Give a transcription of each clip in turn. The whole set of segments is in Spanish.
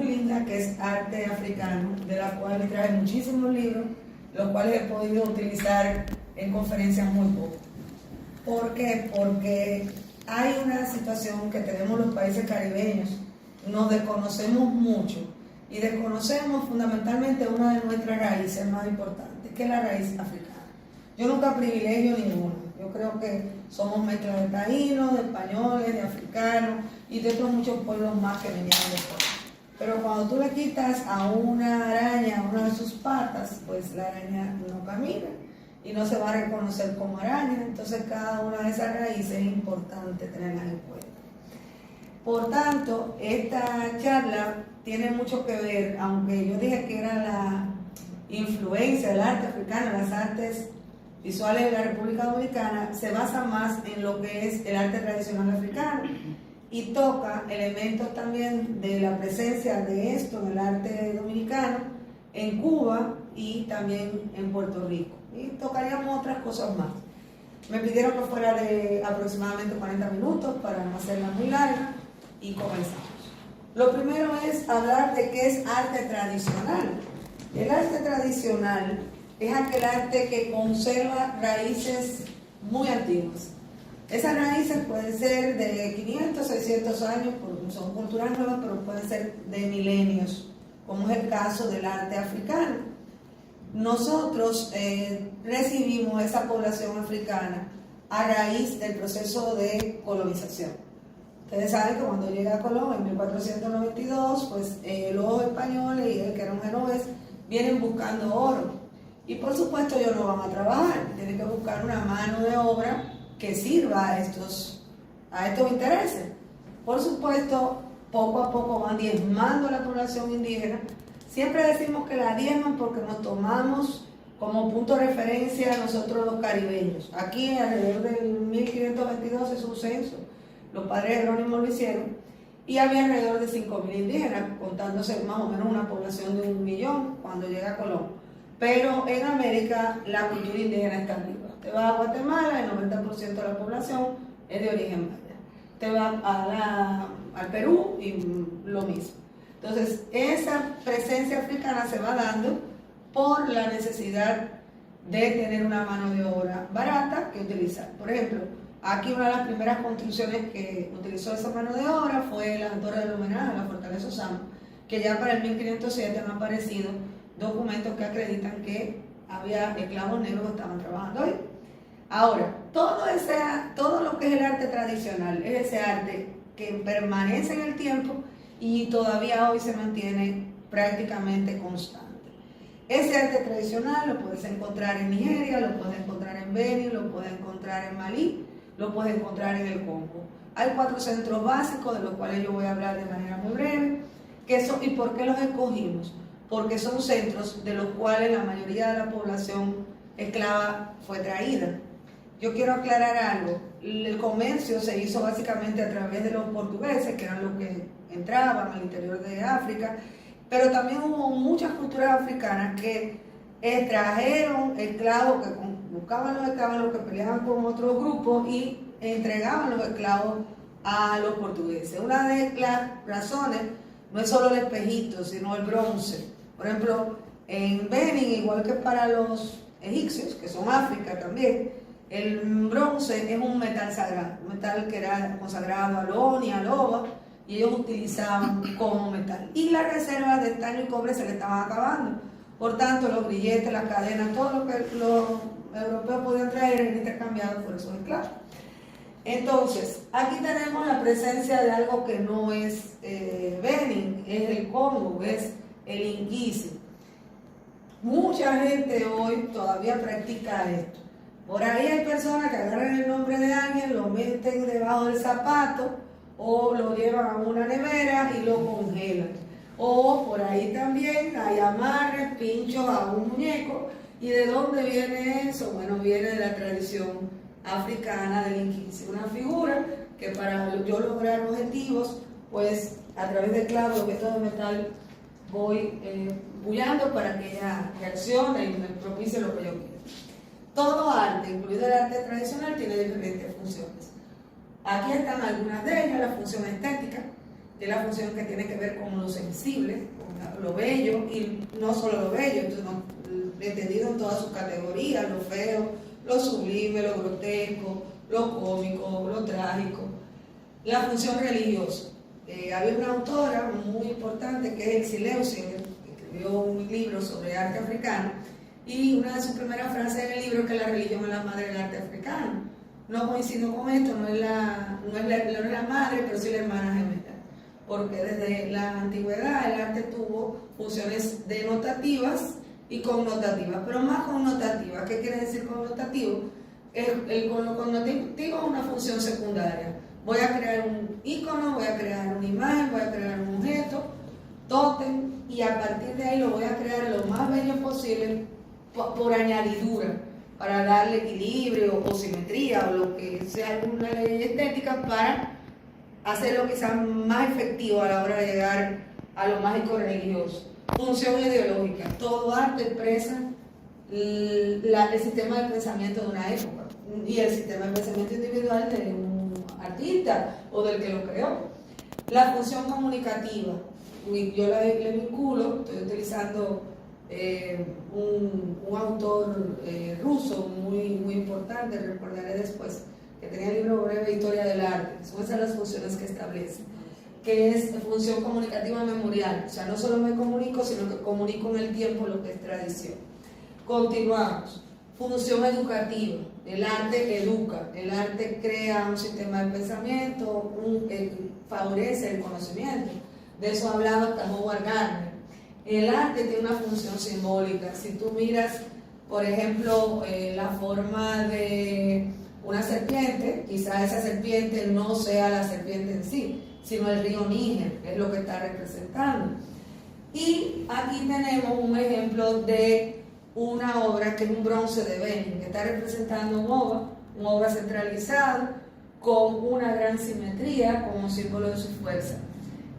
linda que es arte africano, de la cual traje muchísimos libros, los cuales he podido utilizar en conferencias muy poco. ¿Por qué? Porque hay una situación que tenemos los países caribeños, nos desconocemos mucho y desconocemos fundamentalmente una de nuestras raíces más importantes, que es la raíz africana. Yo nunca privilegio ninguna, yo creo que somos mezcla de taínos, de españoles, de africanos y de otros muchos pueblos más que vinieron después. Pero cuando tú le quitas a una araña una de sus patas, pues la araña no camina y no se va a reconocer como araña. Entonces cada una de esas raíces es importante tenerlas en cuenta. Por tanto, esta charla tiene mucho que ver, aunque yo dije que era la influencia del arte africano, las artes visuales de la República Dominicana, se basa más en lo que es el arte tradicional africano y toca elementos también de la presencia de esto en el arte dominicano, en Cuba y también en Puerto Rico. Y tocaríamos otras cosas más. Me pidieron que fuera de aproximadamente 40 minutos para no hacerla muy larga y comenzamos. Lo primero es hablar de qué es arte tradicional. El arte tradicional es aquel arte que conserva raíces muy antiguas. Esas raíces pueden ser de 500, 600 años, porque son culturas nuevas, pero pueden ser de milenios, como es el caso del arte africano. Nosotros recibimos esa población africana a raíz del proceso de colonización. Ustedes saben que cuando llega Colón en 1492, pues los españoles y él, que era un genovés, vienen buscando oro. Y por supuesto ellos no van a trabajar, tienen que buscar una mano de obra que sirva a estos intereses. Por supuesto, poco a poco van diezmando la población indígena. Siempre decimos que la diezman porque nos tomamos como punto de referencia nosotros los caribeños. Aquí alrededor del 1522 es un censo, los padres Jerónimos lo hicieron, y había alrededor de 5.000 indígenas, contándose más o menos una población de 1 millón cuando llega Colón. Pero en América la cultura indígena está viva. Te vas a Guatemala, el 90% de la población es de origen maya. Te vas al Perú y lo mismo. Entonces, esa presencia africana se va dando por la necesidad de tener una mano de obra barata que utilizar. Por ejemplo, aquí una de las primeras construcciones que utilizó esa mano de obra fue la Torre del Homenaje a la Fortaleza Osama, que ya para el 1507 han aparecido documentos que acreditan que había esclavos negros que estaban trabajando ahí. Ahora, todo lo que es el arte tradicional es ese arte que permanece en el tiempo y todavía hoy se mantiene prácticamente constante. Ese arte tradicional lo puedes encontrar en Nigeria, lo puedes encontrar en Benin, lo puedes encontrar en Malí, lo puedes encontrar en el Congo. Hay 4 centros básicos de los cuales yo voy a hablar de manera muy breve. ¿Y por qué los escogimos? Porque son centros de los cuales la mayoría de la población esclava fue traída. Yo quiero aclarar algo, el comercio se hizo básicamente a través de los portugueses, que eran los que entraban al interior de África, pero también hubo muchas culturas africanas que trajeron esclavos, que buscaban los esclavos, los que peleaban con otros grupos y entregaban los esclavos a los portugueses. Una de las razones no es solo el espejito, sino el bronce. Por ejemplo, en Benin, igual que para los egipcios, que son África también, el bronce es un metal sagrado, un metal que era consagrado a Loni, a Loba, y ellos utilizaban como metal. Y las reservas de estaño y cobre se le estaban acabando. Por tanto, los grilletes, las cadenas, todo lo que los europeos podían traer era intercambiado por esos esclavos. Entonces, aquí tenemos la presencia de algo que no es Benin, es el Congo, es el Inquisi. Mucha gente hoy todavía practica esto. Por ahí hay personas que agarran el nombre de alguien, lo meten debajo del zapato o lo llevan a una nevera y lo congelan. O por ahí también hay amarres, pinchos a un muñeco. ¿Y de dónde viene eso? Bueno, viene de la tradición africana del Inquisi. Una figura que para yo lograr objetivos, pues a través del clavo, objeto de metal, voy bullando para que ella reaccione y me propicie lo que yo quiero. Todo arte, incluido el arte tradicional, tiene diferentes funciones. Aquí están algunas de ellas: la función estética, que es la función que tiene que ver con lo sensible, con lo bello, y no solo lo bello, entonces, entendido en todas sus categorías, lo feo, lo sublime, lo grotesco, lo cómico, lo trágico. La función religiosa. Había una autora muy importante que es Elsie Leucinger, que escribió un libro sobre arte africano, y una de sus primeras frases en el libro es que la religión es la madre del arte africano. No coincido con esto, no es la madre, pero sí la hermana gemela, porque desde la antigüedad el arte tuvo funciones denotativas y connotativas, pero más connotativas. ¿Qué quiere decir connotativo? Lo connotativo es una función secundaria. Voy a crear un icono, voy a crear una imagen, voy a crear un objeto, tótem, y a partir de ahí lo voy a crear lo más bello posible por añadidura, para darle equilibrio o simetría o lo que sea alguna ley estética para hacerlo quizás más efectivo a la hora de llegar a lo mágico religioso. Función ideológica. Todo arte expresa el sistema de pensamiento de una época y el sistema de pensamiento individual de un artista o del que lo creó. La función comunicativa. Yo le vinculo, estoy utilizando un autor ruso muy importante, recordaré después, que tenía el libro Breve Historia del Arte. Son esas las funciones que establece, que es función comunicativa memorial. O sea, no solo me comunico, sino que comunico en el tiempo lo que es tradición. Continuamos. Función educativa. El arte educa, el arte crea un sistema de pensamiento, favorece el conocimiento. De eso ha hablado hasta Howard Gardner. El arte tiene una función simbólica. Si tú miras, por ejemplo, la forma de una serpiente, quizá esa serpiente no sea la serpiente en sí, sino el río Níger, que es lo que está representando. Y aquí tenemos un ejemplo de una obra que es un bronce de Benin, que está representando un obra centralizada, con una gran simetría, como símbolo de su fuerza,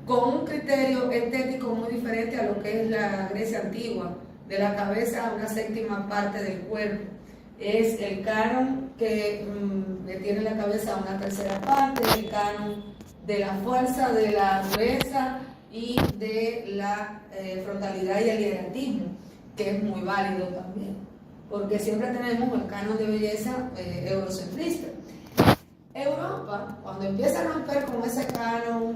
con un criterio estético muy diferente a lo que es la Grecia antigua, de la cabeza a una séptima parte del cuerpo. Es el canon que tiene la cabeza a una tercera parte, el canon de la fuerza, de la dureza y de la frontalidad y el hieratismo, que es muy válido también, porque siempre tenemos el canon de belleza eurocentrista. Europa, cuando empieza a romper con ese canon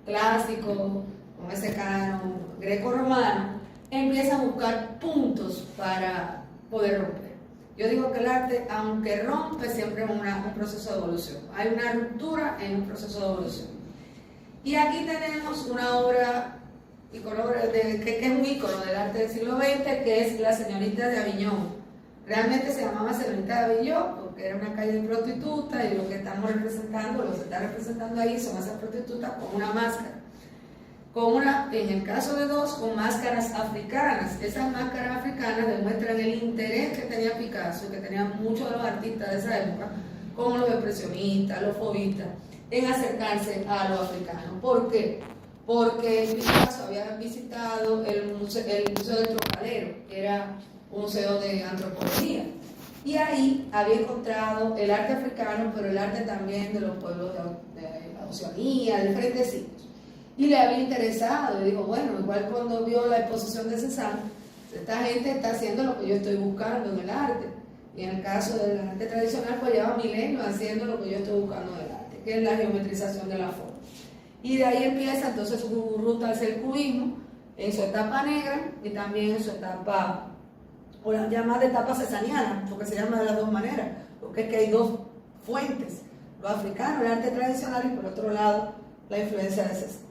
clásico, con ese canon greco-romano, empieza a buscar puntos para poder romper. Yo digo que el arte, aunque rompe, siempre es un proceso de evolución. Hay una ruptura en un proceso de evolución. Y aquí tenemos una obra que es un ícono del arte del siglo XX, que es La Señorita de Avignon. Realmente se llamaba Señorita de Avignon porque era una calle de prostitutas, y lo que estamos representando, lo que se está representando ahí son esas prostitutas con una máscara. En el caso de dos, con máscaras africanas. Esas máscaras africanas demuestran el interés que tenía Picasso, que tenían muchos de los artistas de esa época, como los expresionistas, los fauvistas, en acercarse a lo africano. ¿Por qué? Porque Picasso había visitado el Museo del Trocadero, que era un museo de antropología, y ahí había encontrado el arte africano, pero el arte también de los pueblos de la Oceanía, de diferentes sitios. Y le había interesado, y dijo, bueno, igual cuando vio la exposición de Cézanne, esta gente está haciendo lo que yo estoy buscando en el arte. Y en el caso del arte tradicional, pues lleva milenios haciendo lo que yo estoy buscando en el arte, que es la geometrización de la forma. Y de ahí empieza entonces su ruta hacia el cubismo, en su etapa negra y también en su etapa, o la llamada etapa cesaniana, porque se llama de las dos maneras, porque es que hay dos fuentes, lo africano, el arte tradicional, y por otro lado, la influencia de Cézanne.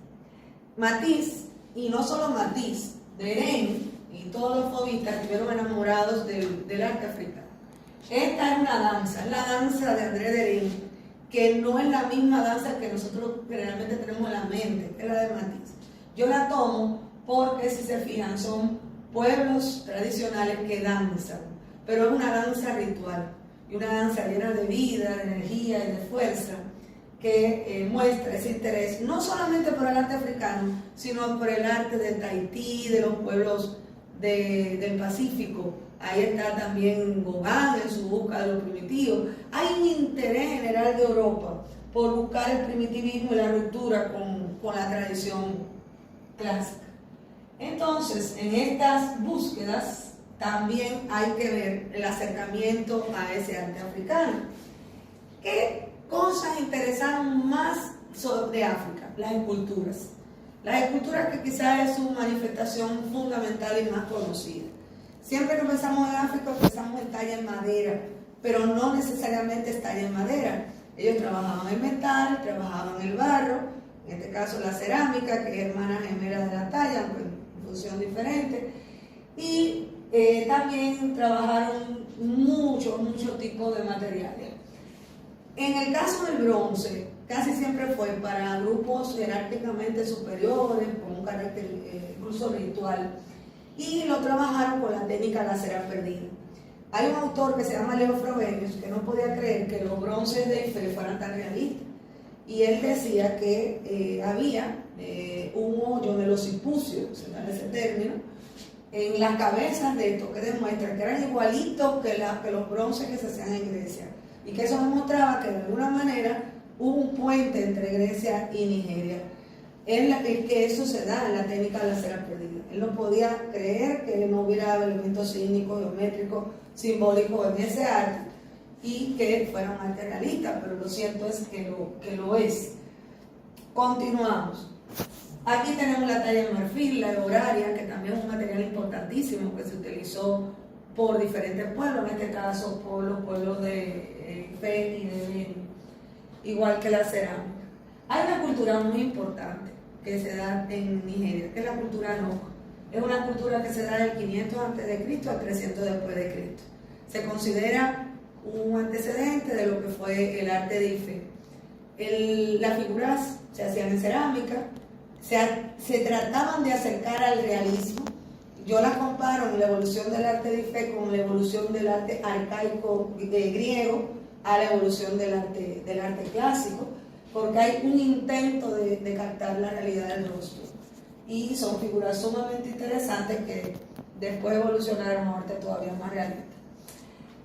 Matisse, y no solo Matisse, Derain y todos los fauvistas estuvieron enamorados del arte africano. Esta es una danza, es la danza de André Derain, que no es la misma danza que nosotros generalmente tenemos en la mente, es la de Matisse. Yo la tomo porque, si se fijan, son pueblos tradicionales que danzan, pero es una danza ritual, y una danza llena de vida, de energía y de fuerza, que muestra ese interés no solamente por el arte africano, sino por el arte de Tahití, de los pueblos del Pacífico. Ahí está también Gauguin en su busca de lo primitivo. Hay un interés general de Europa por buscar el primitivismo y la ruptura con la tradición clásica. Entonces, en estas búsquedas también hay que ver el acercamiento a ese arte africano. ¿Qué cosas interesaron más sobre África? Las esculturas. Las esculturas, que quizás es su manifestación fundamental y más conocida. Siempre que pensamos en África pensamos en talla en madera, pero no necesariamente es talla en madera. Ellos trabajaban el metal, trabajaban el barro, en este caso la cerámica, que es hermana gemela de la talla, aunque en función diferente, y también trabajaron muchos tipos de materiales. En el caso del bronce, casi siempre fue para grupos jerárquicamente superiores, con un carácter incluso ritual, y lo trabajaron con la técnica de la cera perdida. Hay un autor que se llama Leo Frobenius que no podía creer que los bronces de Ife fueran tan realistas, y él decía que había un hoyo en el occipucio, se da ese término, en las cabezas de estos, que demuestra que eran igualitos que los bronces que se hacían en Grecia, y que eso demostraba que de alguna manera hubo un puente entre Grecia y Nigeria. Es que eso se da en la técnica de la cera perdida. Él no podía creer que no hubiera elementos cínicos, geométricos, simbólicos en ese arte y que fuera un arte realista, pero lo cierto es que lo es. Continuamos. Aquí tenemos la talla de marfil, la horaria, que también es un material importantísimo que se utilizó por diferentes pueblos, en este caso por los pueblos de Ife y de Benin, igual que la cerámica. Hay una cultura muy importante que se da en Nigeria, que es la cultura Nok. Es una cultura que se da del 500 a.C. al 300 después de Cristo. Se considera un antecedente de lo que fue el arte de Ife. Las figuras se hacían en cerámica, se trataban de acercar al realismo. Yo las comparo en la evolución del arte de Ife con la evolución del arte arcaico griego a la evolución del arte clásico, porque hay un intento de captar la realidad del rostro. Y son figuras sumamente interesantes que después evolucionaron a arte todavía más realista.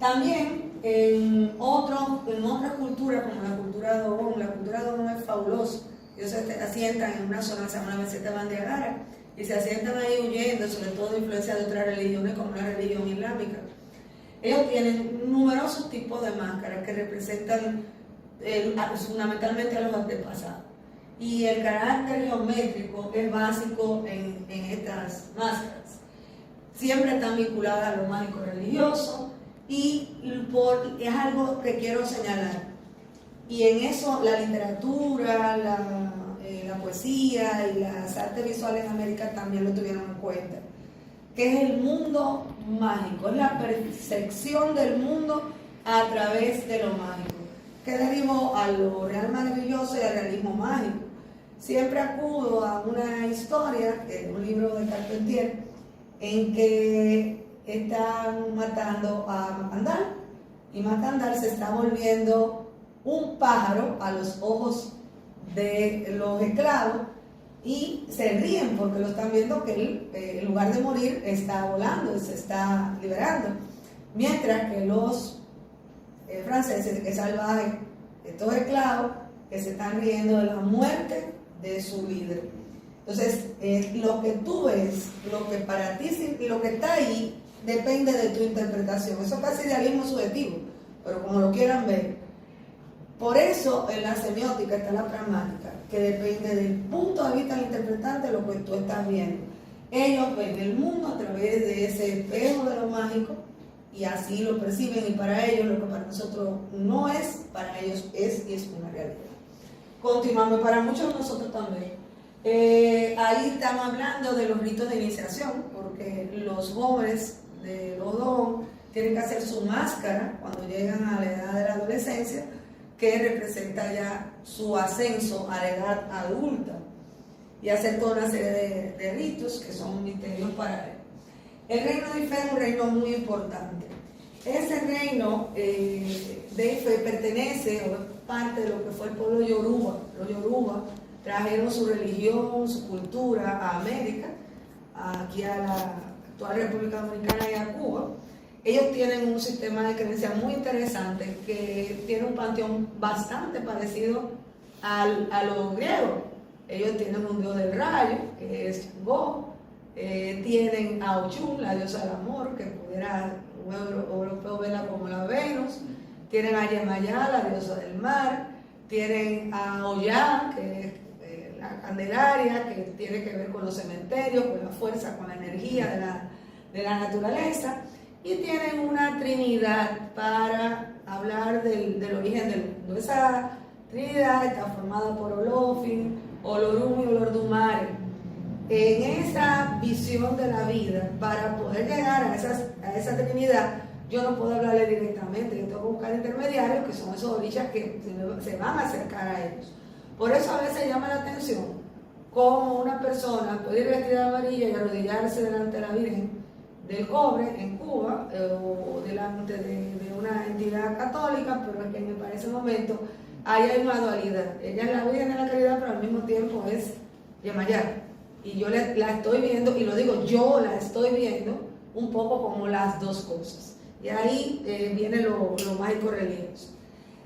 También en otras culturas, como la cultura Dogon, es fabulosa. Ellos se asientan en una zona que se llama la meseta Bandiagara y se asientan ahí huyendo, sobre todo de influencia de otras religiones como la religión islámica. Ellos tienen numerosos tipos de máscaras que representan fundamentalmente a los antepasados. Y el carácter geométrico es básico en estas máscaras. Siempre están vinculadas a lo mágico religioso y es algo que quiero señalar. Y en eso la literatura, la poesía y las artes visuales en América también lo tuvieron en cuenta. Que es el mundo mágico, es la percepción del mundo a través de lo mágico, que derivó a lo real maravilloso y al realismo mágico. Siempre acudo a una historia, que es un libro de Carpentier, en que están matando a Macandal, y Macandal se está volviendo un pájaro a los ojos de los esclavos, y se ríen porque lo están viendo que él, en lugar de morir, está volando y se está liberando. Mientras que los franceses, que salvajes, estos esclavos, que se están riendo de la muerte de su líder. Entonces, lo que tú ves, lo que para ti, lo que está ahí, depende de tu interpretación. Eso es casi idealismo subjetivo, pero como lo quieran ver. Por eso en la semiótica está la pragmática, que depende del punto de vista del interpretante de lo que tú estás viendo. Ellos ven el mundo a través de ese espejo de lo mágico y así lo perciben, y para ellos lo que para nosotros no es, para ellos es y es una realidad. Continuamos, para muchos de nosotros también. Ahí estamos hablando de los ritos de iniciación, porque los jóvenes de los Dogon tienen que hacer su máscara cuando llegan a la edad de la adolescencia, que representa ya su ascenso a la edad adulta, y hacer toda una serie de ritos que son misterios para él. El reino de Ife es un reino muy importante. Ese reino de Ife pertenece o es parte de lo que fue el pueblo Yoruba. Los Yoruba trajeron su religión, su cultura a América, aquí a la actual República Dominicana y a Cuba. Ellos tienen un sistema de creencias muy interesante que tiene un panteón bastante parecido a los griegos. Ellos tienen un dios del rayo, que es Go. Tienen a Ochun, la diosa del amor, que pudiera un europeo verla como la Venus. Tienen a Yemayá, la diosa del mar. Tienen a Oya, que es la Candelaria, que tiene que ver con los cementerios, con la fuerza, con la energía de la naturaleza. Y tienen una trinidad para hablar del origen del mundo. Esa trinidad está formada por Olofin, Olorum y Olordumare. En esa visión de la vida, para poder llegar a esa trinidad, yo no puedo hablarle directamente, yo tengo que buscar intermediarios, que son esos orishas que se van a acercar a ellos. Por eso a veces llama la atención cómo una persona puede ir vestida de amarillo y arrodillarse delante de la Virgen del Cobre en Cuba, o delante de una entidad católica, pero es que en ese momento ahí hay una dualidad. Ella es la Virgen de la Caridad, pero al mismo tiempo es Yemayá. Y yo la estoy viendo, y lo digo, yo la estoy viendo un poco como las dos cosas. Y ahí viene lo mágico religioso.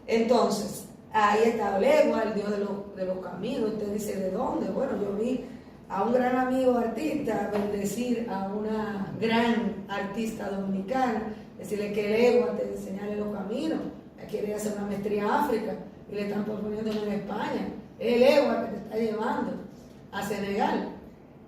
Entonces, ahí está Olegua, el dios de los caminos. Usted dice, ¿de dónde? Bueno, yo vi a un gran amigo artista bendecir a una gran artista dominicana, decirle que Olegua te enseñale los caminos. Ella quiere hacer una maestría en África y le están proponiendo en España. Es Olegua que te está llevando a Senegal.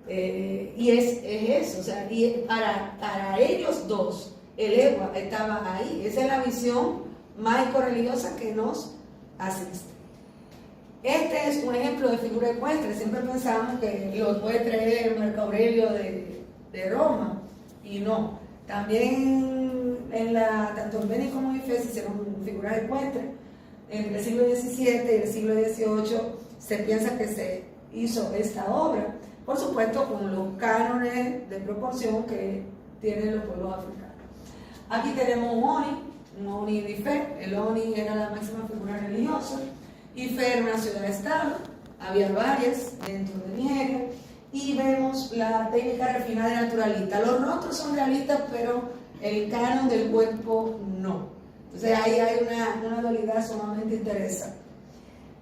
Y es eso, o sea, y para ellos dos, el Egua estaba ahí. Esa es la visión mágico-religiosa que nos asiste. Este es un ejemplo de figura ecuestre. Siempre pensamos que lo puede traer Marco Aurelio de Roma, y no. También tanto en Beni como en Ife se hicieron figuras ecuestres. Entre el siglo XVII y el siglo XVIII se piensa que se hizo esta obra. Por supuesto, con los cánones de proporción que tienen los pueblos africanos. Aquí tenemos un Oni de Ife. El Oni era la máxima figura religiosa. Ife era una ciudad-estado, había varias dentro de Nigeria. Y vemos la técnica refinada y naturalista. Los rostros son realistas, pero el canon del cuerpo no. Entonces ahí hay una dualidad sumamente interesante.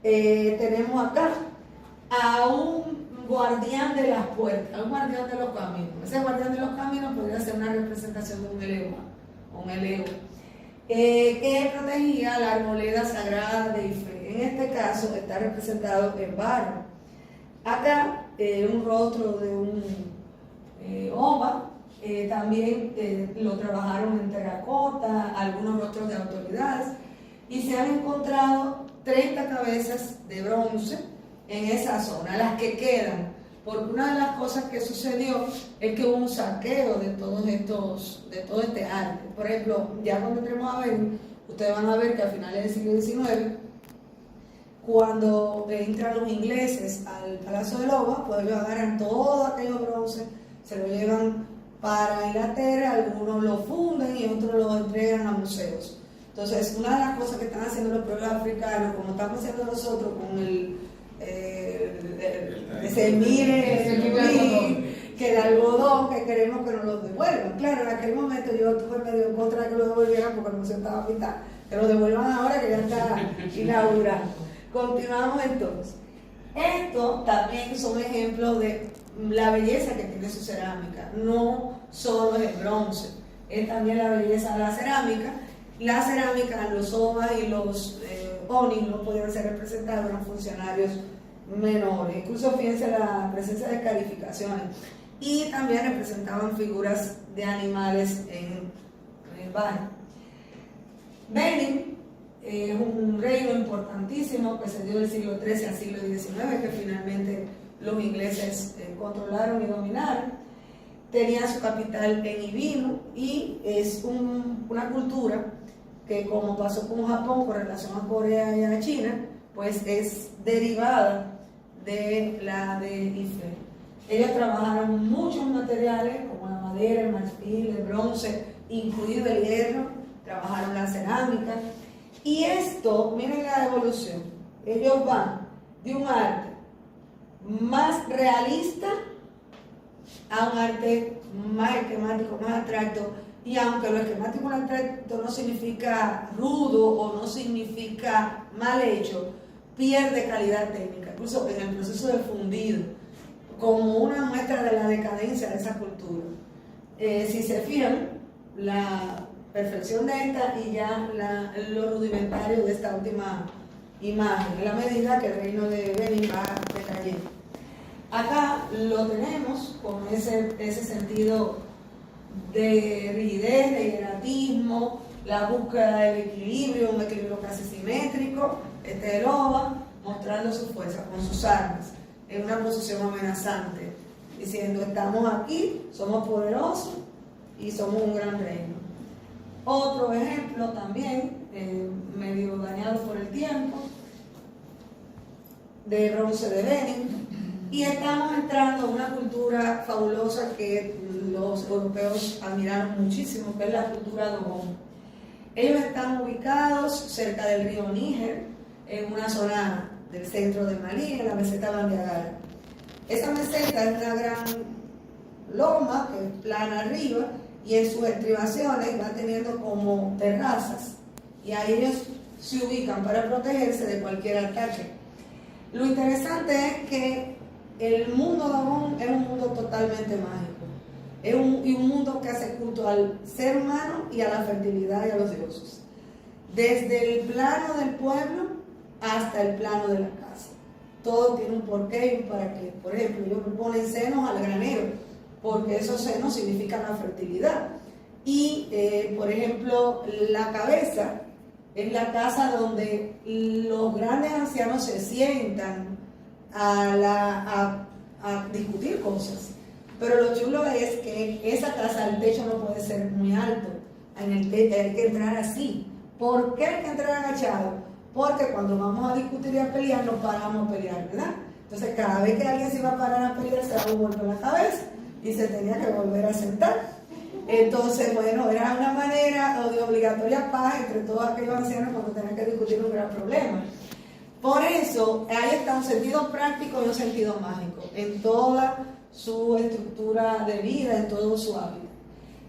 Tenemos acá a un guardián de las puertas, un guardián de los caminos. Ese guardián de los caminos podría ser una representación de un elego, que protegía la arboleda sagrada de Ife. En este caso está representado en barro. Acá un rostro de un Oba, también lo trabajaron en terracota, algunos rostros de autoridades, y se han encontrado 30 cabezas de bronce en esa zona, las que quedan, porque una de las cosas que sucedió es que hubo un saqueo de todo este arte. Por ejemplo, ya cuando entremos a ver, ustedes van a ver que a finales del siglo XIX, cuando entran los ingleses al Palacio de Loba, pues ellos agarran todo aquello bronce, se lo llevan para Inglaterra, algunos lo funden y otros lo entregan a museos. Entonces, una de las cosas que están haciendo los pueblos africanos, como estamos haciendo nosotros con que el algodón, que queremos que nos lo devuelvan. Claro, en aquel momento yo tuve medio en contra de que lo devolvieran porque el museo estaba pintado. Que lo devuelvan ahora que ya está inaugurado. Continuamos entonces. Esto también son ejemplos de la belleza que tiene su cerámica. No solo es el bronce, es también la belleza de la cerámica. La cerámica, los ovas y los oni no podían ser representados, eran funcionarios menores. Incluso fíjense la presencia de calificaciones. Y también representaban figuras de animales en el barrio. Benin es un reino importantísimo que se dio del siglo XIII al siglo XIX, que finalmente los ingleses controlaron y dominaron. Tenía su capital en Ibinu y es una cultura que, como pasó con Japón con relación a Corea y a China, pues es derivada de la de Ife. Ellos trabajaron muchos materiales como la madera, el marfil, el bronce, incluido el hierro, trabajaron la cerámica. Y esto, miren la evolución, ellos van de un arte más realista a un arte más esquemático, más abstracto. Y aunque lo esquemático y abstracto no significa rudo o no significa mal hecho, pierde calidad técnica, incluso en el proceso de fundido, como una muestra de la decadencia de esa cultura. Si se fijan, la perfección de esta y ya lo rudimentario de esta última imagen, en la medida que el reino de Benin va decayendo. Acá lo tenemos con ese sentido de rigidez, de hieratismo, la búsqueda del equilibrio, un equilibrio casi simétrico, el Oba mostrando su fuerza con sus armas, en una posición amenazante, diciendo estamos aquí, somos poderosos y somos un gran reino. Otro ejemplo también, medio dañado por el tiempo, de bronce de Benin, y estamos entrando a una cultura fabulosa que los europeos admiraron muchísimo, que es la cultura Dogon. Ellos están ubicados cerca del río Níger, en una zona del centro del Malí, en la meseta Bandiagara. Esa meseta es una gran loma que es plana arriba, y en sus estribaciones van teniendo como terrazas, y ahí ellos se ubican para protegerse de cualquier ataque. Lo interesante es que el mundo Dogon es un mundo totalmente mágico, es un mundo que hace culto al ser humano y a la fertilidad y a los dioses, desde el plano del pueblo hasta el plano de la casa. Todo tiene un porqué y un para qué. Por ejemplo, ellos ponen senos al granero, porque esos senos significan la fertilidad. Y, por ejemplo, la cabeza es la casa donde los grandes ancianos se sientan a discutir cosas. Pero lo chulo es que esa casa, el techo no puede ser muy alto, en el techo hay que entrar así. ¿Por qué hay que entrar agachado? Porque cuando vamos a discutir y a pelear, nos paramos a pelear, ¿verdad? Entonces, cada vez que alguien se iba a parar a pelear, se daba un golpe en la cabeza y se tenía que volver a sentar. Entonces, bueno, era una manera de obligatoria paz entre todos aquellos ancianos cuando tenían que discutir un gran problema. Por eso, ahí está un sentido práctico y un sentido mágico en toda su estructura de vida, en todo su hábitat.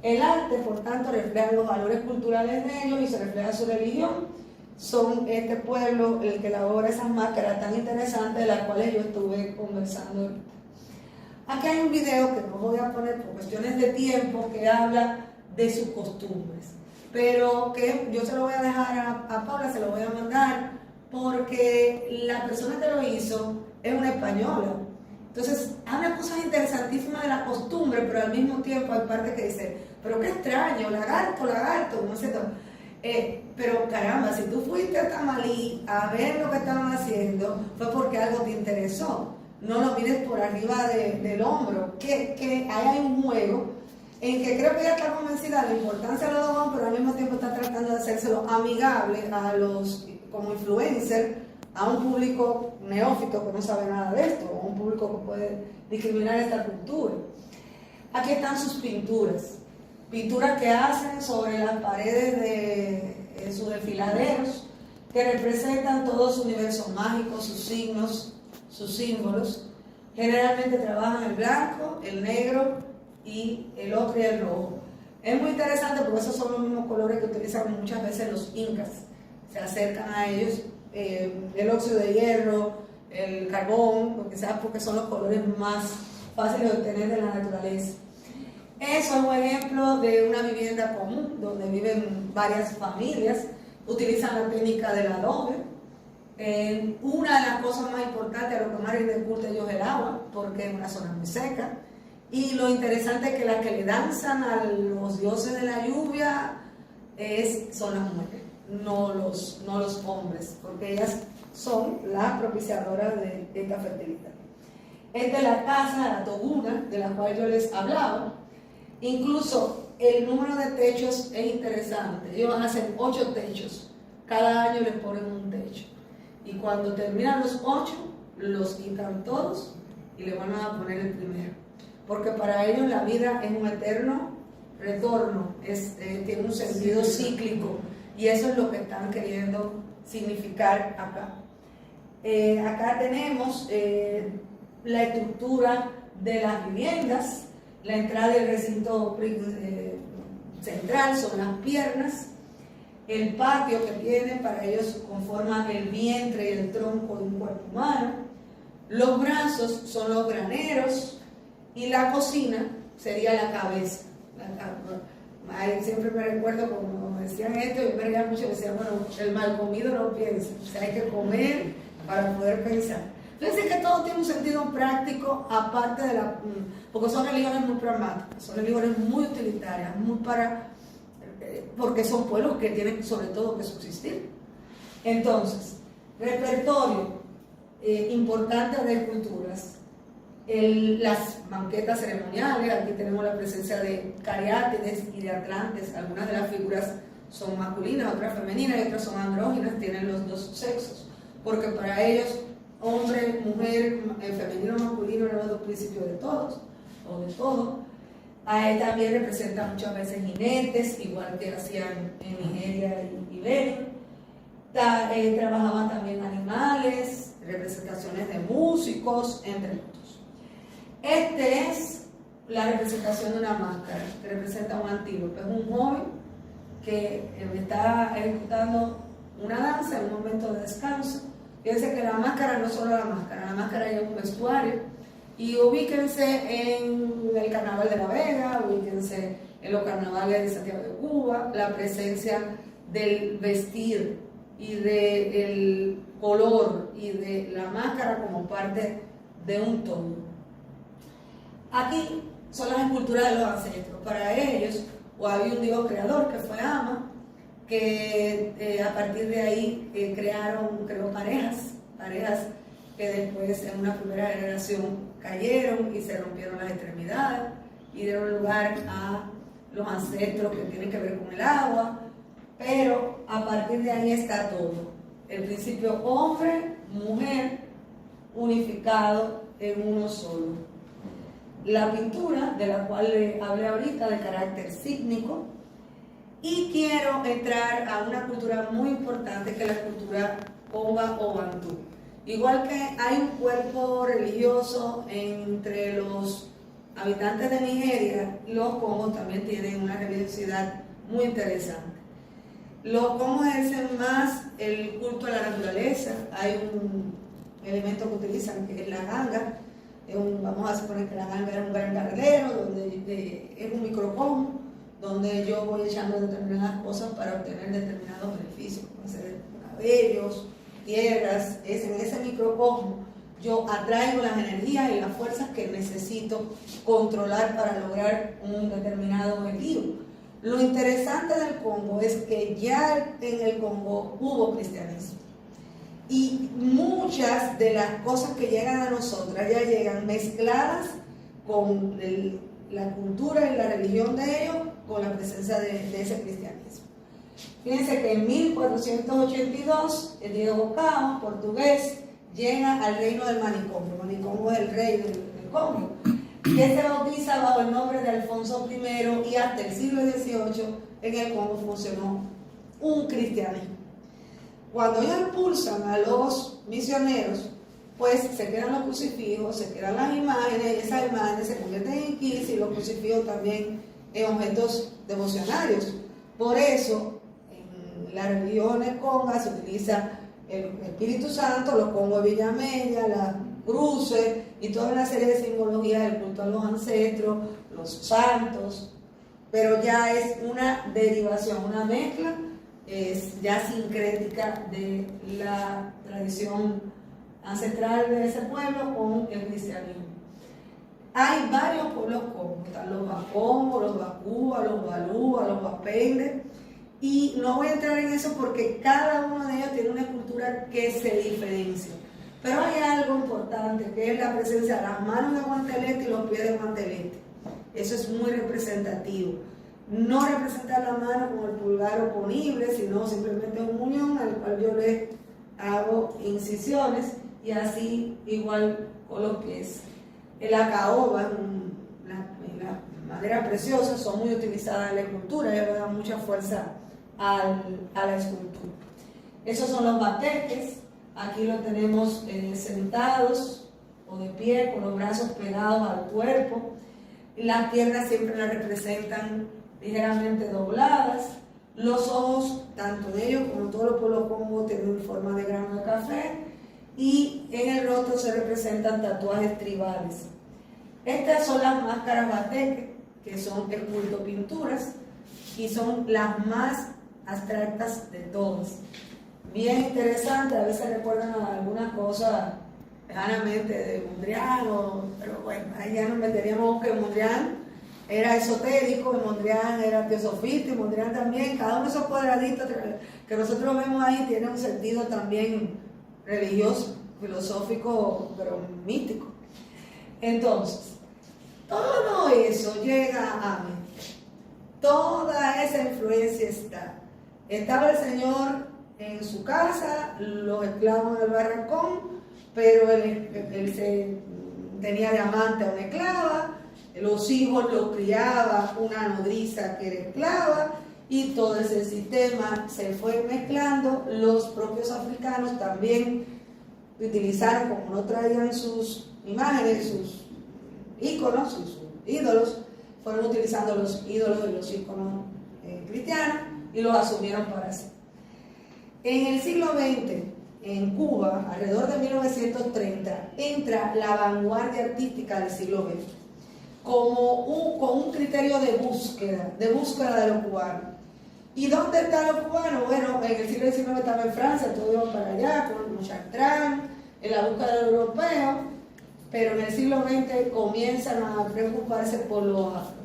El arte, por tanto, refleja los valores culturales de ellos y se refleja su religión. Son este pueblo el que elabora esas máscaras tan interesantes de las cuales yo estuve conversando ahorita. Aquí hay un video que no voy a poner por cuestiones de tiempo, que habla de sus costumbres, pero que yo se lo voy a dejar a Paula, se lo voy a mandar, porque la persona que lo hizo es una española. Entonces, habla cosas interesantísimas de la costumbre, pero al mismo tiempo hay parte que dice, pero qué extraño, lagarto, no sé todo. Pero caramba, si tú fuiste a Tamalí a ver lo que estaban haciendo, fue porque algo te interesó. No lo mires por arriba del hombro, que ahí hay un juego en que creo que ella está convencida de la importancia de los Dogon, pero al mismo tiempo está tratando de hacérselo amigable a los, como influencer, a un público neófito que no sabe nada de esto, o un público que puede discriminar esta cultura. Aquí están sus pinturas que hacen sobre las paredes de sus desfiladeros, que representan todo su universo mágico, sus signos, sus símbolos. Generalmente trabajan el blanco, el negro y el ocre y el rojo. Es muy interesante porque esos son los mismos colores que utilizan muchas veces los incas. Se acercan a ellos, el óxido de hierro, el carbón, lo que sea, porque son los colores más fáciles de obtener de la naturaleza. Eso es un ejemplo de una vivienda común donde viven varias familias. Utilizan la técnica del adobe. Una de las cosas más importantes, a lo que más les gusta a ellos es el agua, porque es una zona muy seca. Y lo interesante es que las que le danzan a los dioses de la lluvia son las mujeres, no los hombres, porque ellas son las propiciadoras de esta fertilidad. Esta es la casa, la toguna, de la cual yo les hablaba. Incluso el número de techos es interesante. Ellos hacen 8 techos. Cada año les ponen un techo. Y cuando terminan los 8, los quitan todos y le van a poner el primero. Porque para ellos la vida es un eterno retorno, tiene un sentido cíclico. Y eso es lo que están queriendo significar acá. Acá tenemos la estructura de las viviendas. La entrada del recinto central son las piernas. El patio que tienen, para ellos conforma el vientre y el tronco de un cuerpo humano. Los brazos son los graneros y la cocina sería la cabeza. Siempre me recuerdo cuando me decían esto, yo me reía mucho, decían, bueno, el mal comido no piensa, o sea, hay que comer para poder pensar. Fíjense que todo tiene un sentido práctico, aparte de porque son religiones muy pragmáticas, son religiones muy utilitarias, porque son pueblos que tienen sobre todo que subsistir. Entonces, repertorio importante de culturas, las banquetas ceremoniales. Aquí tenemos la presencia de cariátides y de atlantes. Algunas de las figuras son masculinas, otras femeninas y otras son andróginas, tienen los dos sexos, porque para ellos hombre, mujer, femenino, masculino eran los dos principios de todos o de todo. También representa muchas veces jinetes, igual que hacían en Nigeria y Benin. Trabajaban también animales, representaciones de músicos, entre otros. Este es la representación de una máscara, que representa un antílope. Es un joven que está ejecutando una danza en un momento de descanso. Fíjense que la máscara no es solo la máscara es un vestuario. Y ubíquense en el Carnaval de La Vega, ubíquense en los carnavales de Santiago de Cuba, la presencia del vestir y del color y de la máscara como parte de un todo. Aquí son las esculturas de los ancestros. Para ellos, había un dios creador que fue Ama, que a partir de ahí creó parejas que después en una primera generación cayeron y se rompieron las extremidades y dieron lugar a los ancestros que tienen que ver con el agua, pero a partir de ahí está todo. El principio hombre, mujer, unificado en uno solo. La pintura, de la cual le hablé ahorita, de carácter sígnico, y quiero entrar a una cultura muy importante que es la cultura Oba o Bantú. Igual que hay un cuerpo religioso entre los habitantes de Nigeria, los congos también tienen una religiosidad muy interesante. Los congos ejercen más el culto a la naturaleza. Hay un elemento que utilizan que es la ganga. Vamos a suponer que la ganga es un gran carrilero, donde es un microcosmo, donde yo voy echando determinadas cosas para obtener determinados beneficios, como ser cabellos, tierras. En ese microcosmo yo atraigo las energías y las fuerzas que necesito controlar para lograr un determinado objetivo. Lo interesante del Congo es que ya en el Congo hubo cristianismo y muchas de las cosas que llegan a nosotras ya llegan mezcladas con la cultura y la religión de ellos, con la presencia de ese cristianismo. Fíjense que en 1482 el Diego Cao, portugués, llega al reino del Manicomio. El Manicomio es el rey del Congo, que se bautiza bajo el nombre de Alfonso I, y hasta el siglo XVIII en el Congo funcionó un cristianismo. Cuando ellos expulsan a los misioneros, pues se quedan los crucifijos, se quedan las imágenes, y esas imágenes se convierten en quilis y los crucifijos también en objetos devocionarios. Por eso, en las religiones congas se utiliza el Espíritu Santo, los congos de Villamella, las cruces y toda una serie de simbologías del culto a los ancestros, los santos, pero ya es una derivación, una mezcla, es ya sincrética de la tradición ancestral de ese pueblo con el cristianismo. Hay varios pueblos congos, están los Bakongo, los Bakuba, los Balúa, los Bapende, y no voy a entrar en eso porque cada uno de ellos tiene una cultura que se diferencia. Pero hay algo importante, que es la presencia de las manos de guantelete y los pies de guantelete. Eso es muy representativo. No representar la mano con el pulgar oponible, sino simplemente un muñón al cual yo le hago incisiones, y así igual con los pies. La caoba, la madera preciosa, son muy utilizadas en la escultura, ellos le dan mucha fuerza a la escultura. Esos son los bateques. Aquí lo tenemos sentados o de pie, con los brazos pegados al cuerpo. Las piernas siempre las representan ligeramente dobladas. Los ojos, tanto de ellos como todos los pueblos congo, tienen forma de grano de café, y en el rostro se representan tatuajes tribales. Estas son las máscaras bateque, que son escultopinturas y son las más abstractas de todas. Bien interesante, a veces recuerdan a algunas cosas lejanamente de Mondrian, pero bueno, ahí ya nos meteríamos que Mondrian era esotérico, y Mondrian era teosofista, y Mondrian también, cada uno de esos cuadraditos que nosotros vemos ahí tiene un sentido también religioso, filosófico, pero místico. Entonces, todo eso llega a mí. Toda esa influencia está. Estaba el Señor en su casa, los esclavos en el barracón, pero él tenía de amante a una esclava, los hijos los criaba una nodriza que era esclava, y todo ese sistema se fue mezclando. Los propios africanos también utilizaron, como no traían sus imágenes, sus íconos, sus ídolos, fueron utilizando los ídolos de los íconos cristianos y los asumieron para sí. En el siglo XX, en Cuba, alrededor de 1930, entra la vanguardia artística del siglo XX, con un criterio de búsqueda de los cubanos. ¿Y dónde están los cubanos? Bueno, en el siglo XIX estaba en Francia, todos iban para allá, con Chartrand, en la búsqueda de los europeos, pero en el siglo XX comienzan a preocuparse por los afro.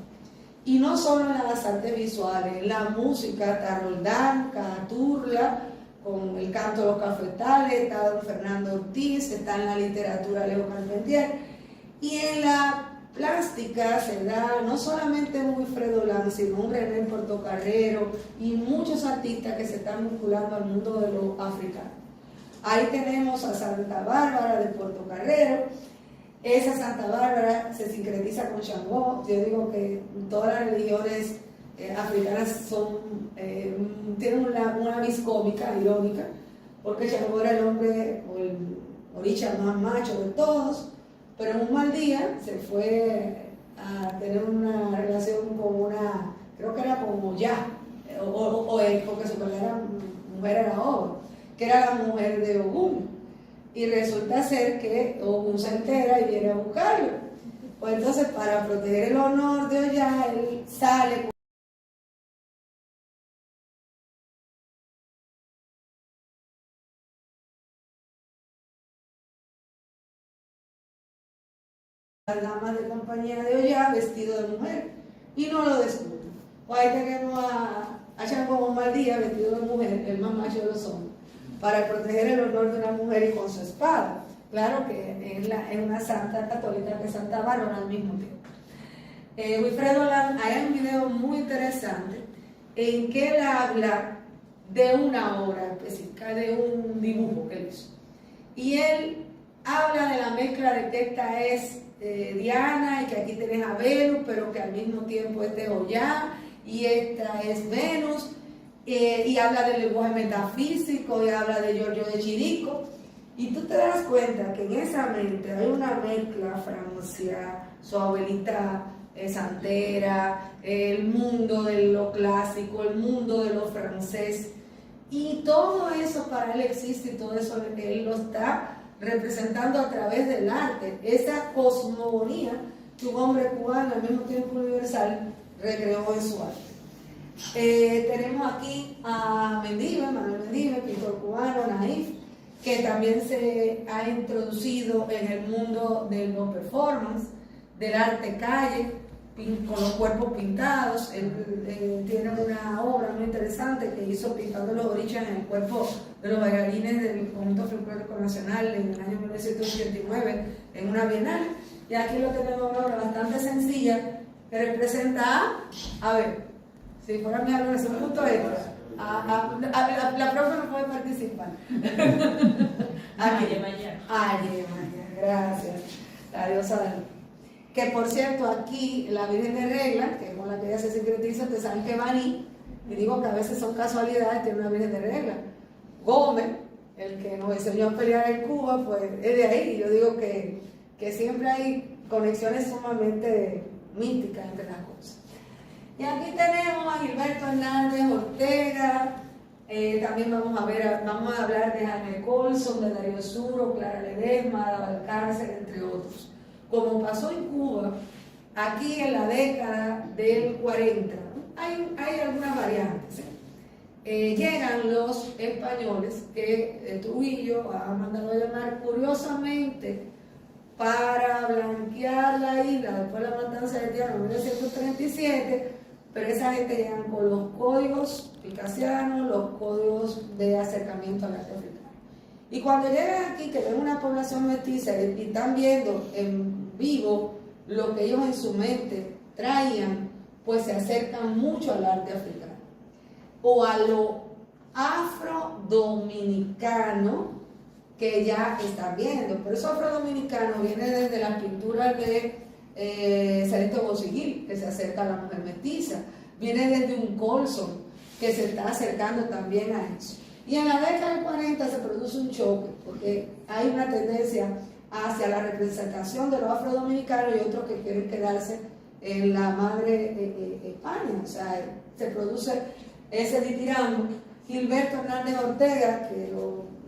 Y no solo en las artes visuales, en la música, está Roldán, Caturla, con el canto de los cafetales, está don Fernando Ortiz, está en la literatura Leo Carpentier, y en la plástica se da no solamente un Wilfredo Lan, sino un René Portocarrero y muchos artistas que se están vinculando al mundo de los africanos. Ahí tenemos a Santa Bárbara de Portocarrero. Esa Santa Bárbara se sincretiza con Changó. Yo digo que todas las religiones africanas tienen una vis cómica, irónica, porque Changó era el hombre o el oricha más macho de todos, pero en un mal día se fue a tener una relación con una, creo que era con Moyá, o él, porque su verdadera mujer era Oba, que era la mujer de Ogún. Y resulta ser que Ogún se entera y viene a buscarlo. Pues entonces, para proteger el honor de Ollá, él sale con las damas de compañía de Ollá vestido de mujer y no lo descubre. Pues ahí tenemos a Changó un mal día vestido de mujer, el más macho de los hombres, para proteger el honor de una mujer y con su espada. Claro que es una santa católica, que es Santa Bárbara al mismo tiempo. Wilfredo Lan, hay un video muy interesante en que él habla de una obra específica, de un dibujo que él hizo. Y él habla de la mezcla de que esta es Diana y que aquí tenés a Venus, pero que al mismo tiempo este es Ollá y esta es Venus. Y habla del lenguaje metafísico y habla de Giorgio de Chirico, y tú te das cuenta que en esa mente hay una mezcla: Francia, su abuelita santera, el mundo de lo clásico, el mundo de lo francés, y todo eso para él existe, y todo eso él lo está representando a través del arte, esa cosmogonía que un hombre cubano al mismo tiempo universal recreó en su arte. Tenemos aquí a Manuel Mendive, pintor cubano, naif, que también se ha introducido en el mundo del no performance, del arte calle, con los cuerpos pintados. Él tiene una obra muy interesante que hizo pintando los orichas en el cuerpo de los bailarines del Conjunto Folclórico Nacional en el año 1989 en una bienal. Y aquí lo tenemos una obra bastante sencilla que representa a ver, si fuera mi alumno, es un punto extra. La profe no puede participar. Ay, gracias. La diosa de la luz. Que por cierto, aquí la Virgen de Regla, que es con la que ella se sincretiza, ustedes saben que Baní, y digo que a veces son casualidades, tiene una Virgen de Regla. Gómez, el que nos enseñó a pelear en Cuba, pues es de ahí. Yo digo que siempre hay conexiones sumamente místicas entre las cosas. Y aquí tenemos Gilberto Hernández Ortega, también vamos a hablar de Jaime Colson, de Darío Suro, Clara Ledesma, de Valcárcel, entre otros. Como pasó en Cuba, aquí en la década del 40, hay algunas variantes. Llegan los españoles que Trujillo ha mandado a llamar curiosamente para blanquear la isla después de la matanza de tierra en 1937, pero esa gente llegan con los códigos picasianos, los códigos de acercamiento al arte africano. Y cuando llegan aquí, que ven una población mestiza y están viendo en vivo lo que ellos en su mente traían, pues se acercan mucho al arte africano o a lo afrodominicano que ya están viendo. Pero eso afrodominicano viene desde las pinturas de Celeste Bocigil, que se acerca a la mujer mestiza, viene desde un Colson que se está acercando también a eso. Y en la década del 40 se produce un choque, porque hay una tendencia hacia la representación de los afrodominicanos y otros que quieren quedarse en la madre España. O sea, se produce ese ditirambio. Gilberto Hernández Ortega, que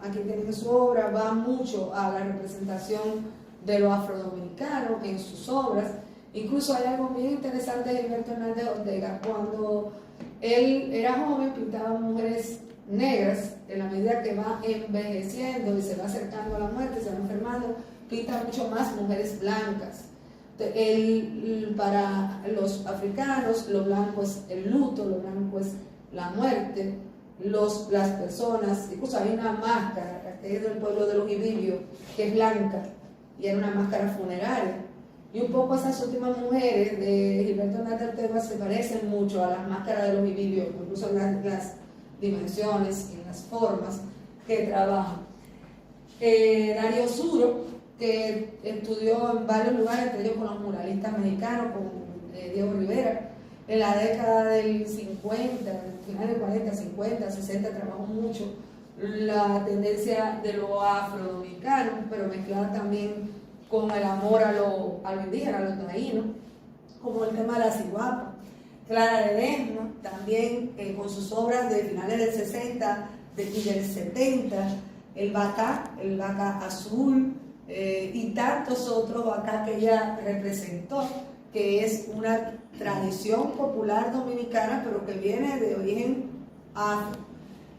aquí tiene su obra, va mucho a la representación de los afrodominicanos en sus obras. Incluso hay algo muy interesante de Gilberto Hernández Ortega. Cuando él era joven, pintaba mujeres negras. En la medida que va envejeciendo y se va acercando a la muerte, se va enfermando, pinta mucho más mujeres blancas. Para los africanos, lo blanco es el luto, lo blanco es la muerte, las personas. Incluso hay una máscara que es del pueblo de los Ibibios, que es blanca, y era una máscara funeraria. Y un poco esas últimas mujeres de Gilberto Hernández Ortega se parecen mucho a las máscaras de los Ibibios, incluso en las dimensiones y en las formas que trabajan. Darío Suro, que estudió en varios lugares, entre ellos con los muralistas mexicanos, con Diego Rivera, en la década del 50, final del 40, 50, 60, trabajó mucho la tendencia de lo afrodominicano, pero mezclada también con el amor a lo indígena, a lo taíno, como el tema de la ciguapa. Clara Ledesma, también con sus obras de finales del 60 y del 70, el Vaca Azul, y tantos otros Vaca que ella representó, que es una tradición popular dominicana, pero que viene de origen afro.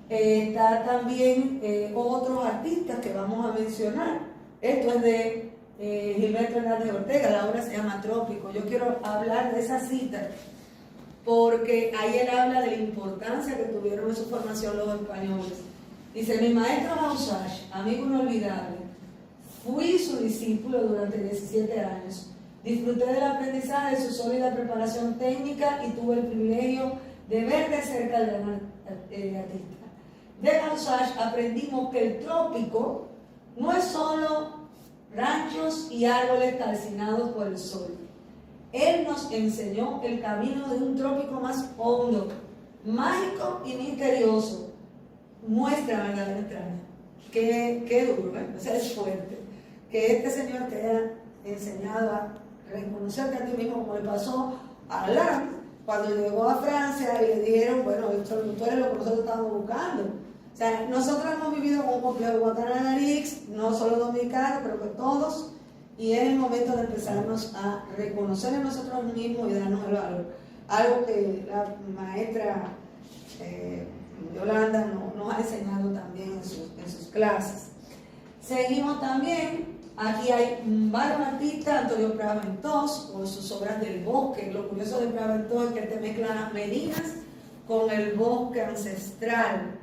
Está también otros artistas que vamos a mencionar. Esto es de Gilberto Hernández Ortega, la obra se llama Trópico. Yo quiero hablar de esa cita porque ahí él habla de la importancia que tuvieron en su formación los españoles. Dice: mi maestro Bausach, amigo inolvidable, fui su discípulo durante 17 años. Disfruté del aprendizaje de su sólida preparación técnica y tuve el privilegio de ver de cerca al gran artista. De Bausach aprendimos que el trópico no es solo ranchos y árboles calcinados por el sol. Él nos enseñó el camino de un trópico más hondo, mágico y misterioso. Nuestra verdadera extraña. Qué duro, ¿eh? O sea, es fuerte. Que este señor te haya enseñado a reconocerte a ti mismo, como le pasó a Alain cuando llegó a Francia y le dijeron: bueno, tú eres lo que nosotros estamos buscando. O sea, nosotros hemos vivido con un complejo de Guantanamo-Narix, no solo dominicanos, pero que todos. Y es el momento de empezarnos a reconocer en nosotros mismos y darnos el valor. Algo que la maestra Yolanda nos ha enseñado también en sus clases. Seguimos también, aquí hay varios artistas. Antonio Praventós con sus obras del bosque. Lo curioso de Praventós es que te mezcla las medinas con el bosque ancestral.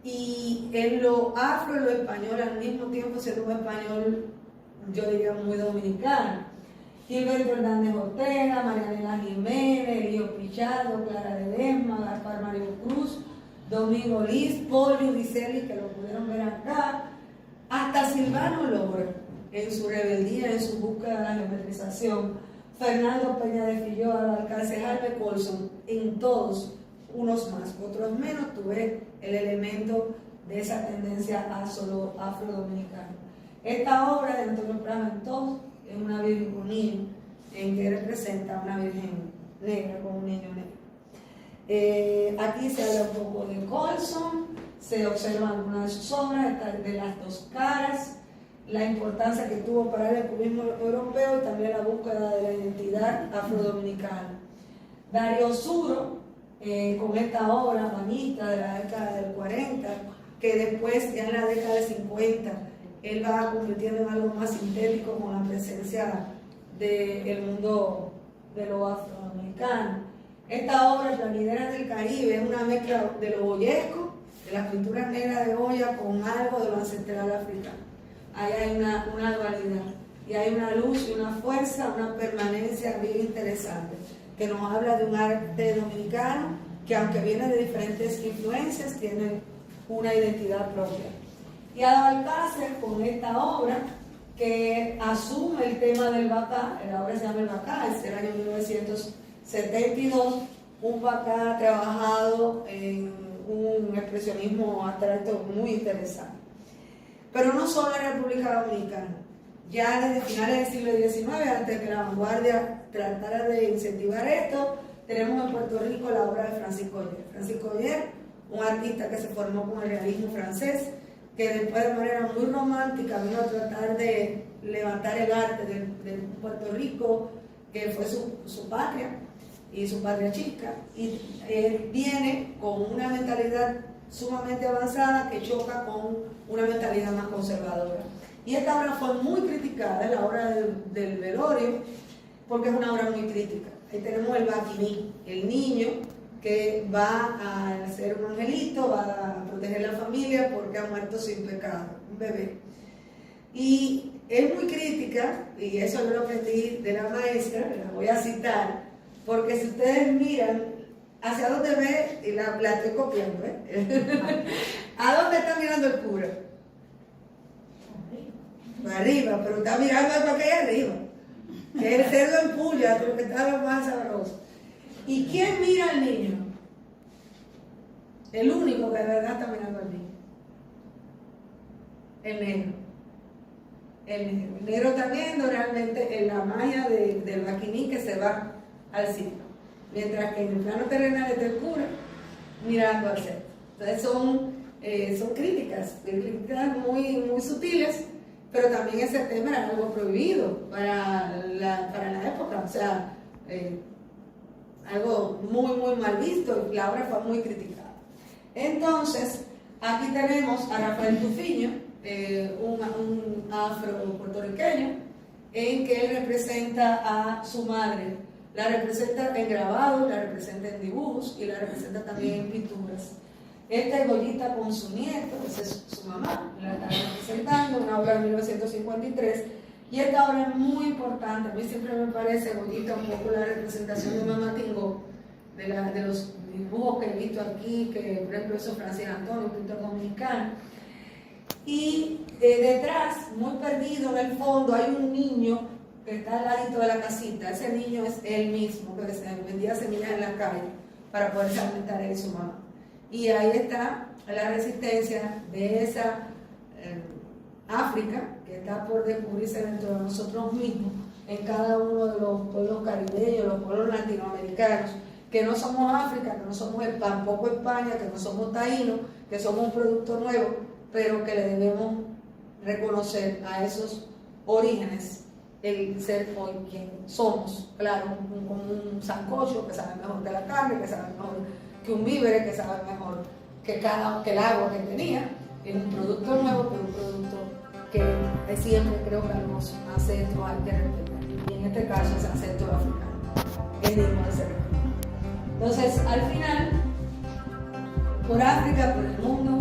Y en lo afro y lo español al mismo tiempo, siendo un español, yo diría, muy dominicano. Gilberto Hernández Ortega, Marianela Jiménez, Elío Pichardo, Clara Ledesma, Gaspar Mario Cruz, Domingo Liz, Polio Vicelli, que lo pudieron ver acá, hasta Silvano Lora, en su rebeldía, en su búsqueda de la geometrización, Fernando Peña de Figueroa, Valcárcel, Jaime Colson, en todos, unos más, otros menos, tuve el elemento de esa tendencia afrodominicana. Esta obra de Antonio Praventós es una Virgen con niño, en que representa a una Virgen negra con un niño negro. Aquí se habla un poco de Colson, se observan algunas de sus obras, de las dos caras, la importancia que tuvo para el cubismo europeo y también la búsqueda de la identidad afrodominicana. Dario Suro, con esta obra humanista de la década del 40, que después, ya en la década del 50, él va convirtiendo en algo más sintético con la presencia del mundo de lo afroamericano. Esta obra, Plañideras del Caribe, es una mezcla de lo boyesco, de las pinturas negras de Goya, con algo de lo ancestral africano. Ahí hay una dualidad, y hay una luz y una fuerza, una permanencia bien interesante, que nos habla de un arte dominicano que, aunque viene de diferentes influencias, tiene una identidad propia. Y Adalcácer, con esta obra, que asume el tema del Bacá, la obra se llama El Bacá, es del año 1972, un Bacá trabajado en un expresionismo abstracto muy interesante. Pero no solo en la República Dominicana, ya desde finales del siglo XIX, antes de que la vanguardia tratara de incentivar esto, tenemos en Puerto Rico la obra de Francisco Oller. Francisco Oller, un artista que se formó con el realismo francés, que después de manera muy romántica vino a tratar de levantar el arte de Puerto Rico, que fue su patria y su patria chica, y él viene con una mentalidad sumamente avanzada que choca con una mentalidad más conservadora. Y esta obra fue muy criticada, la obra del velorio, porque es una obra muy crítica. Ahí tenemos el Baquiní, el niño que va a ser un angelito, va a proteger la familia porque ha muerto sin pecado, un bebé. Y es muy crítica, y eso yo lo aprendí de la maestra, la voy a citar, porque si ustedes miran hacia dónde ve, y la estoy copiando, ¿a dónde está mirando el cura? Para arriba, pero está mirando para que hay arriba, que el cerdo empulla, pero que está lo más sabroso. ¿Y quién mira al niño? El único que de verdad está mirando al niño. El negro. El negro está viendo realmente en la magia del Baquiní que se va al cielo. Mientras que en el plano terrenal está el cura mirando al centro. Entonces son críticas muy, muy sutiles, pero también ese tema era algo prohibido para la época, o sea, algo muy, muy mal visto, y la obra fue muy criticada. Entonces, aquí tenemos a Rafael Tufiño, un afro-puertorriqueño, en que él representa a su madre. La representa en grabados, la representa en dibujos y la representa también en pinturas. Esta es Goyita con su nieto, esa es su mamá, la está representando, una obra de 1953. Y esta obra es muy importante, a mí siempre me parece Goyita un poco la representación de Mamá Tingó, de los dibujos que he visto aquí, que por ejemplo hizo Francis Antonio, un pintor dominicano. Y detrás, muy perdido en el fondo, hay un niño que está al ladito de la casita. Ese niño es él mismo, que se vendía semillas en la calle para poder alimentar a él y su mamá. Y ahí está la resistencia de esa África que está por descubrirse dentro de nosotros mismos, en cada uno de los pueblos caribeños, los pueblos latinoamericanos, que no somos África, que no somos tampoco España, que no somos taínos, que somos un producto nuevo, pero que le debemos reconocer a esos orígenes el ser hoy quien somos. Claro, como un sancocho que sabe mejor que la carne, que sabe mejor que un víver, que sabe mejor que el agua que tenía. Es un producto nuevo, pero un producto que siempre creo que a los ancestros hay que respetar. Y en este caso es ancestro africano, es digno de ser respetado. Entonces, al final, por África, por el mundo,